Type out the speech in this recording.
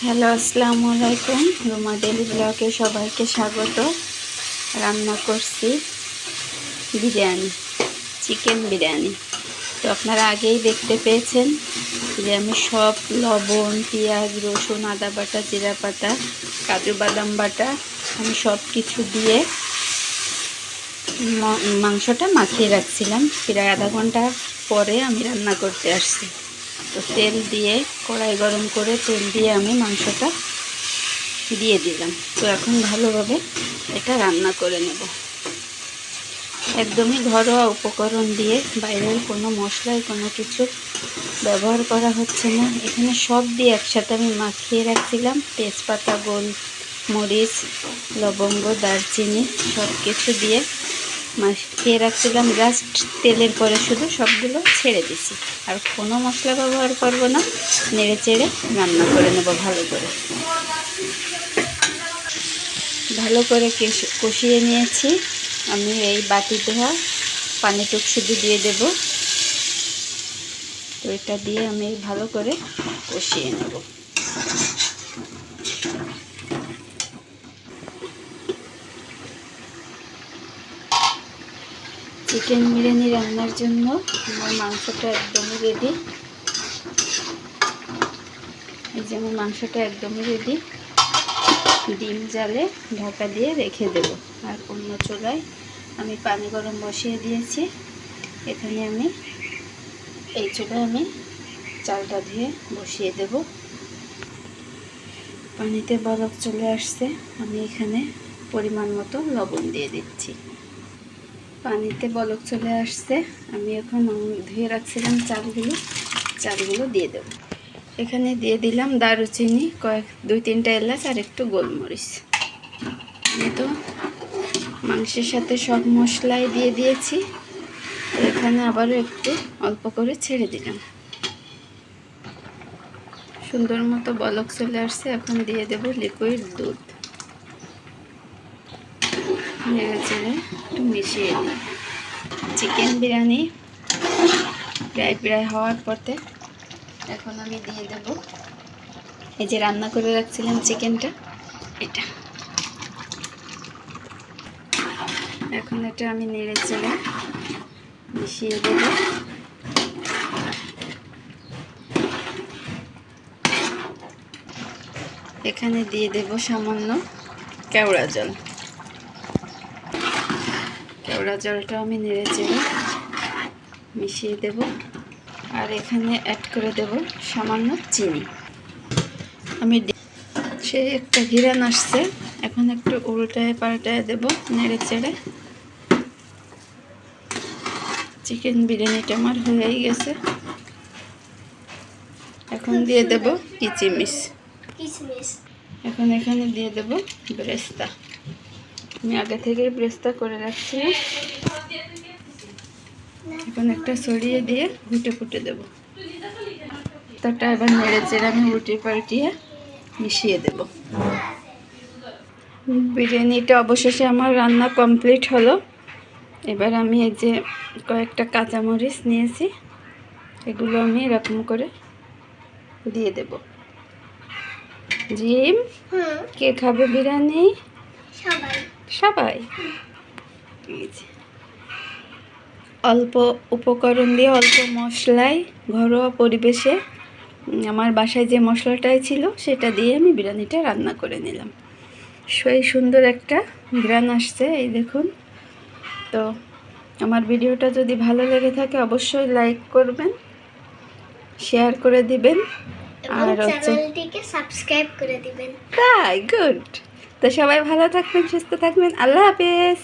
Hello, আসসালামু আলাইকুম। Ruma daily ব্লগে সবাইকে স্বাগত। রান্না করছি বিরিয়ানি, চিকেন বিরিয়ানি। তো আপনারা আগেই দেখতে পেয়েছেন যে আমি সব লবণ, পেঁয়াজ, রসুন, আদা বাটা, জিরা বাটা, কাজু বাদাম বাটা আমি সব কিছু দিয়ে মাংসটা মাখিয়ে রাখছিলাম। প্রায় আধা ঘন্টা পরে আমি রান্না করতে আসছি। তো তেল দিয়ে কড়াই গরম করে তেল দিয়ে আমি মাংসটা দিয়ে দিলাম। তো এখন ভালোভাবে এটা রান্না করে নেব। একদমই ঘরোয়া উপকরণ দিয়ে, বাইরের কোনো মশলায় কোনো কিছু ব্যবহার করা হচ্ছে না। এখানে সব দিয়ে একসাথে আমি মাখিয়ে রাখছিলাম। তেজপাতা, গোলমরিচ, লবঙ্গ, দারচিনি সব কিছু দিয়ে মাখিয়ে রাখছিলাম। জাস্ট তেলের পরে শুধু সবগুলো ছেড়ে দিছি, আর কোনো মশলা ব্যবহার করব না। নেড়ে চেড়ে রান্না করে নেব ভালো করে কষিয়ে নিয়েছি। আমি এই বাটি ধোয়া পানিটুক শুধু দিয়ে দেব। তো এটা দিয়ে আমি ভালো করে কষিয়ে নেব। চিকেন বিরিয়ানি রান্নার জন্য আমার মাংসটা একদমই রেডি। এই যে আমার মাংসটা একদমই রেডি। ডিম জালে ঢাকা দিয়ে রেখে দেব। আর অন্য চুলায় আমি পানি গরম বসিয়ে দিয়েছি। এখানে আমি এই চুলায় আমি চালটা ধুয়ে বসিয়ে দেব। পানিতে বরফ চলে আসছে। আমি এখানে পরিমাণ মতো লবণ দিয়ে দিচ্ছি। পানিতে বলক চলে আসছে। আমি এখন ধুয়ে রাখছিলাম চালগুলো দিয়ে দেব। এখানে দিয়ে দিলাম দারুচিনি, 2-3টা এলাচ আর একটু গোলমরিচ। আমি তো মাংসের সাথে সব মশলাই দিয়ে দিয়েছি। এখানে আবারও একটু অল্প করে ছেড়ে দিলাম। সুন্দর মতো বলক চলে আসছে। এখন দিয়ে দেব লিকুইড দুধ। নেড়ে চেড়ে একটু মিশিয়ে দিই। চিকেন বিরিয়ানি প্রায় হওয়ার পথে এখন আমি দিয়ে দেব এই যে রান্না করে রাখছিলাম চিকেনটা, এটা। এখন এটা আমি নেড়ে চেড়ে মিশিয়ে দেব। এখানে দিয়ে দেব সামান্য কেওড়া জল। কেওড়া জলটা আমি নেড়ে চেড়ে মিশিয়ে দেব। আর এখানে অ্যাড করে দেব সামান্য চিনি। আমি সে একটা ঘিরান আসছে। এখন একটু উল্টায় পাল্টায় দেব নেড়ে চেড়ে। চিকেন বিরিয়ানিটা আমার হয়েই গেছে। এখন দিয়ে দেব কিচমিচ। এখন এখানে দিয়ে দেব ব্রেস্তা। আমি আগে থেকে ব্রেস্তা করে রাখছি। এখন একটা ছড়িয়ে দিয়ে ফুটে দেব। তারটা এবার নেড়ে চেড়ে আমি উল্টিয়ে পাল্টিয়ে মিশিয়ে দেব। বিরিয়ানিটা অবশেষে আমার রান্না কমপ্লিট হলো। এবার আমি এই যে কয়েকটা কাঁচামরিচ নিয়েছি, এগুলো আমি এরকম করে দিয়ে দেব। জিম, কে খাবে বিরিয়ানি? সবাই। অল্প উপকরণ দিয়ে, অল্প মশলায়, ঘরোয়া পরিবেশে আমার বাসায় যে মশলাটাই ছিল সেটা দিয়ে আমি বিরিয়ানিটা রান্না করে নিলাম। সেই সুন্দর একটা ঘ্রাণ আসছে, এই দেখুন। তো আমার ভিডিওটা যদি ভালো লেগে থাকে অবশ্যই লাইক করবেন, শেয়ার করে দিবেন, আর চ্যানেলটিকে সাবস্ক্রাইব করে দিবেন। তাই গুড। তো সবাই ভালো থাকবেন, সুস্থ থাকবেন। আল্লাহ হাফেজ।